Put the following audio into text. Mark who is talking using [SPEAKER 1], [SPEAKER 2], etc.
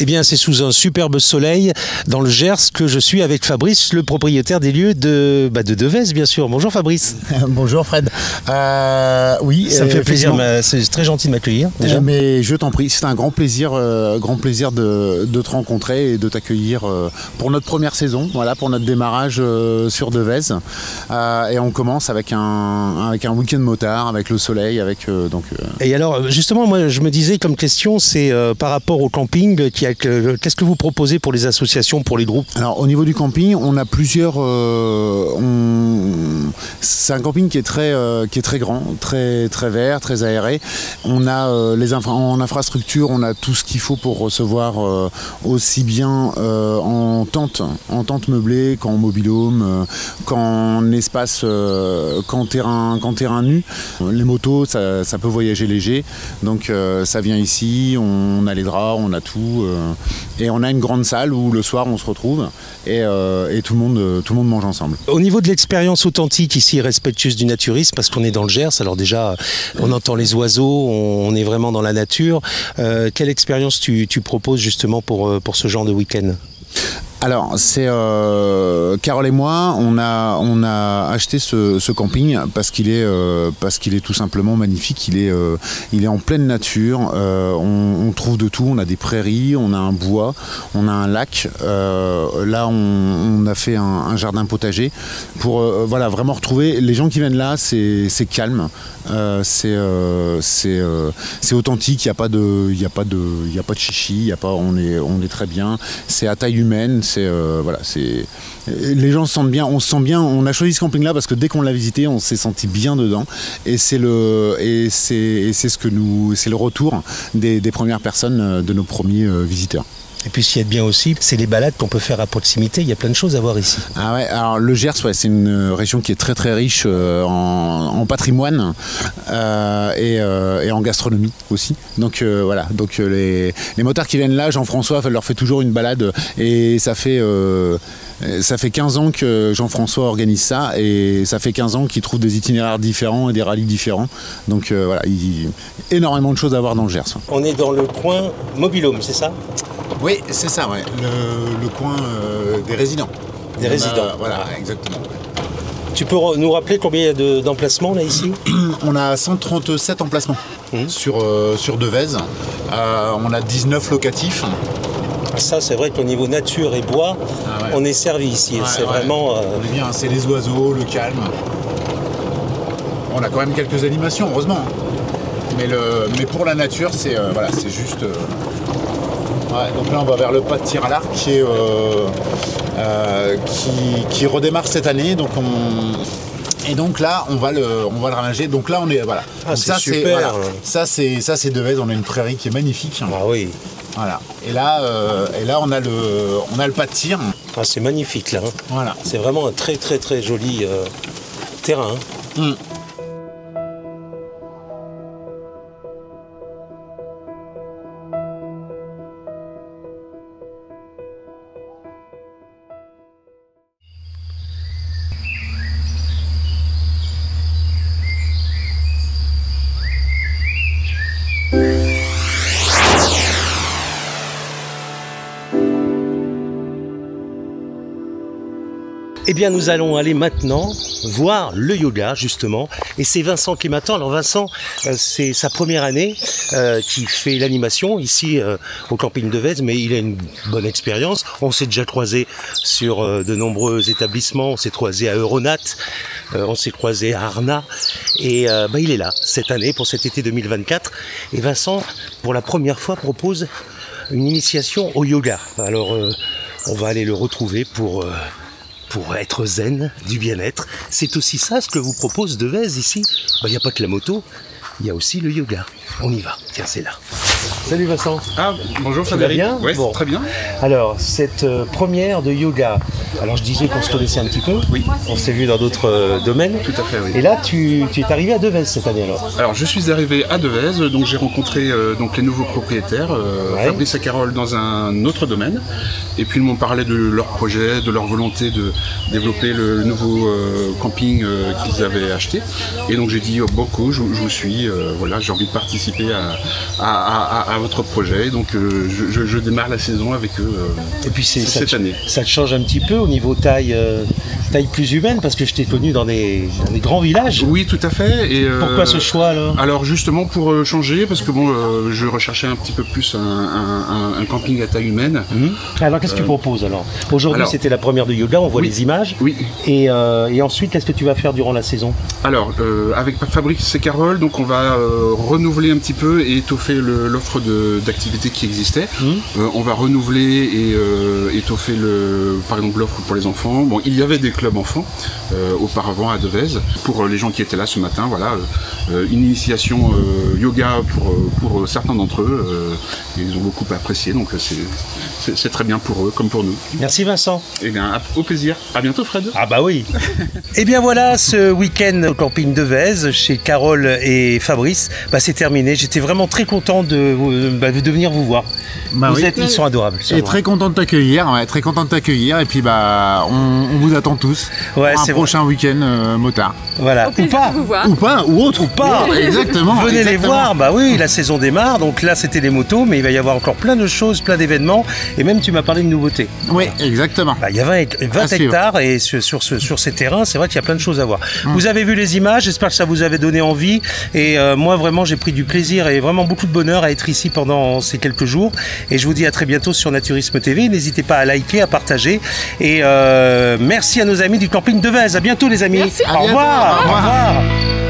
[SPEAKER 1] Eh bien, c'est sous un superbe soleil dans le Gers que je suis avec Fabrice, le propriétaire des lieux de Devèze, bien sûr. Bonjour Fabrice.
[SPEAKER 2] Bonjour Fred. Oui,
[SPEAKER 1] ça me fait plaisir, c'est très gentil de m'accueillir. Déjà.
[SPEAKER 2] Mais je t'en prie, c'est un grand plaisir de te rencontrer et de t'accueillir pour notre première saison, voilà, pour notre démarrage sur Devèze. Et on commence avec un week-end motard, avec le soleil,
[SPEAKER 1] Et alors, justement, moi, je me disais comme question, c'est par rapport au camping, qu'est-ce que vous proposez pour les associations, pour les groupes?
[SPEAKER 2] Alors, au niveau du camping, on a plusieurs... C'est un camping qui est très grand, très vert, très aéré. On a en infrastructure, on a tout ce qu'il faut pour recevoir aussi bien en tente meublée qu'en mobil-home, qu'en espace, qu'en terrain nu. Les motos, ça peut voyager léger, donc ça vient ici, on a les draps, on a tout, et on a une grande salle où le soir on se retrouve et tout le monde mange ensemble.
[SPEAKER 1] Au niveau de l'expérience authentique ici, respectueuse du naturisme, parce qu'on est dans le Gers, alors déjà on entend les oiseaux, on est vraiment dans la nature. Quelle expérience tu proposes justement pour ce genre de week-end?
[SPEAKER 2] Alors, c'est Carole et moi, on a acheté ce camping parce qu'il est tout simplement magnifique. Il est en pleine nature. On trouve de tout. On a des prairies, on a un bois, on a un lac. Là, on a fait un jardin potager pour voilà, vraiment retrouver. Les gens qui viennent là, c'est calme, c'est authentique. Il n'y a pas de chichi. On est très bien. C'est à taille humaine. Les gens se sentent bien, on se sent bien. On a choisi ce camping-là parce que dès qu'on l'a visité, on s'est senti bien dedans. Et c'est le retour des premières personnes, de nos premiers visiteurs.
[SPEAKER 1] Et puis ce qui est bien aussi, c'est les balades qu'on peut faire à proximité. Il y a plein de choses à voir ici.
[SPEAKER 2] Ah ouais, alors le Gers, c'est une région qui est très très riche en patrimoine et en gastronomie aussi. Donc voilà, donc les motards qui viennent là, Jean-François leur fait toujours une balade et ça fait 15 ans que Jean-François organise ça et ça fait 15 ans qu'il trouve des itinéraires différents et des rallyes différents. Donc voilà, il y a énormément de choses à voir dans le Gers.
[SPEAKER 1] On est dans le coin mobil-home, c'est ça?
[SPEAKER 2] Oui, c'est ça, ouais. Le coin des résidents.
[SPEAKER 1] Des résidents.
[SPEAKER 2] Voilà, exactement.
[SPEAKER 1] Tu peux nous rappeler combien il y a d'emplacements là ici?
[SPEAKER 2] On a 137 emplacements sur Devèze. On a 19 locatifs.
[SPEAKER 1] Ça, c'est vrai qu'au niveau nature et bois, on est servi ici.
[SPEAKER 2] Ouais,
[SPEAKER 1] c'est vraiment...
[SPEAKER 2] On est bien, c'est les oiseaux, le calme. On a quand même quelques animations, heureusement. Mais pour la nature, c'est juste... donc là, on va vers le pas de tir à l'arc qui redémarre cette année. Donc Et donc là, on va le ramager. Donc là, on est voilà.
[SPEAKER 1] Ah, c'est super. Voilà.
[SPEAKER 2] Ça c'est Devèze. On a une prairie qui est magnifique.
[SPEAKER 1] Ah oui.
[SPEAKER 2] Voilà. Et là, on a le pas de tir.
[SPEAKER 1] Ah, c'est magnifique là. Hein.
[SPEAKER 2] Voilà.
[SPEAKER 1] C'est vraiment un très très très joli terrain. Hein. Eh bien, nous allons aller maintenant voir le yoga, justement. Et c'est Vincent qui m'attend. Alors, Vincent, c'est sa première année qui fait l'animation ici au camping Devèze, mais il a une bonne expérience. On s'est déjà croisé sur de nombreux établissements. On s'est croisé à Euronat, on s'est croisé à Arna. Et il est là, cette année, pour cet été 2024. Et Vincent, pour la première fois, propose une initiation au yoga. Alors, on va aller le retrouver pour être zen, du bien-être. C'est aussi ça ce que vous propose Devèze ici. Il n'y a pas que la moto, il y a aussi le yoga. On y va, tiens, c'est là. Salut Vincent.
[SPEAKER 3] Ah, bonjour Frédéric.
[SPEAKER 1] Bien
[SPEAKER 3] ouais,
[SPEAKER 1] bon.
[SPEAKER 3] Très bien.
[SPEAKER 1] Alors, cette première de yoga, Alors je disais qu'on se connaissait un petit peu.
[SPEAKER 3] Oui.
[SPEAKER 1] On s'est vu dans d'autres domaines.
[SPEAKER 3] Tout à fait, oui.
[SPEAKER 1] Et là, tu es arrivé à Devèze cette année alors.
[SPEAKER 3] Alors je suis arrivé à Devèze, donc j'ai rencontré donc les nouveaux propriétaires, Fabrice et Carole dans un autre domaine. Et puis ils m'ont parlé de leur projet, de leur volonté de développer le nouveau camping qu'ils avaient acheté. Et donc j'ai dit beaucoup, je vous suis, voilà, j'ai envie de participer à votre projet. Donc je démarre la saison avec eux
[SPEAKER 1] et puis
[SPEAKER 3] cette année.
[SPEAKER 1] Ça te change un petit peu au niveau taille plus humaine, parce que je t'ai connu dans des grands villages.
[SPEAKER 3] Oui, tout à fait. Et,
[SPEAKER 1] pourquoi ce choix alors?
[SPEAKER 3] Alors justement pour changer, parce que bon, je recherchais un petit peu plus un camping à taille humaine.
[SPEAKER 1] Alors qu'est-ce que tu proposes alors? Aujourd'hui c'était la première de yoga, on voit les images.
[SPEAKER 3] Oui.
[SPEAKER 1] Et ensuite, qu'est-ce que tu vas faire durant la saison? Alors
[SPEAKER 3] avec Fabrice et Carole, donc on va renouveler un petit peu et étoffer l'offre d'activités qui existait. On va renouveler et étoffer par exemple l'offre pour les enfants. Bon, il y avait des clubs enfants auparavant à Devèze. Pour les gens qui étaient là ce matin, voilà, une initiation yoga pour certains d'entre eux. Ils ont beaucoup apprécié, donc c'est très bien pour eux comme pour nous.
[SPEAKER 1] Merci Vincent.
[SPEAKER 3] Eh bien, au plaisir. À bientôt Fred.
[SPEAKER 1] Ah bah oui. Et bien voilà, ce week-end au camping Devèze chez Carole et Fabrice, c'est terminé. J'étais vraiment très content de venir vous voir. Ils sont adorables.
[SPEAKER 2] Et très content de t'accueillir, très content de t'accueillir. Et puis on vous attend tous pour un prochain week-end motard.
[SPEAKER 1] Voilà.
[SPEAKER 2] Ou pas, ou autre.
[SPEAKER 1] Ou pas.
[SPEAKER 2] Exactement.
[SPEAKER 1] Venez les voir. Bah oui, la saison démarre. Donc là, c'était les motos, mais il va y avoir encore plein de choses, plein d'événements. Et même, tu m'as parlé de nouveautés.
[SPEAKER 2] Oui, exactement.
[SPEAKER 1] Il y a 20 hectares et sur ces terrains, c'est vrai qu'il y a plein de choses à voir. Vous avez vu les images, j'espère que ça vous avait donné envie. Et moi, vraiment, j'ai pris du plaisir et vraiment beaucoup de bonheur à être ici pendant ces quelques jours. Et je vous dis à très bientôt sur Naturisme TV. N'hésitez pas à liker, à partager. Et merci à nos amis du camping Devèze. À bientôt, les amis.
[SPEAKER 4] Merci.
[SPEAKER 1] Au revoir. Au revoir.